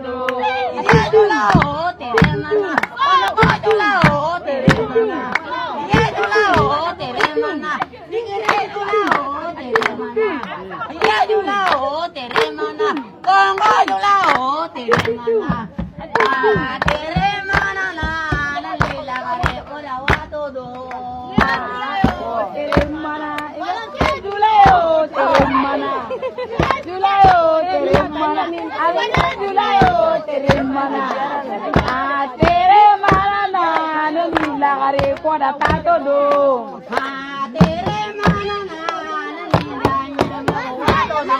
do. Ye jula o tere mana. Ono ko jula o tere mana. Ye jula o tere mana. Digre jula o tere mana. Ye jula o tere mana. Kongo jula o tere mana. Tere mana na na lila gare ola wa todo. Tere mana. Julayo tere mana. Julayo tere mana. Abana julayo tere mana. Tere mana na no lila gare koda tato do. Tere mana na na lila nyama wa todo.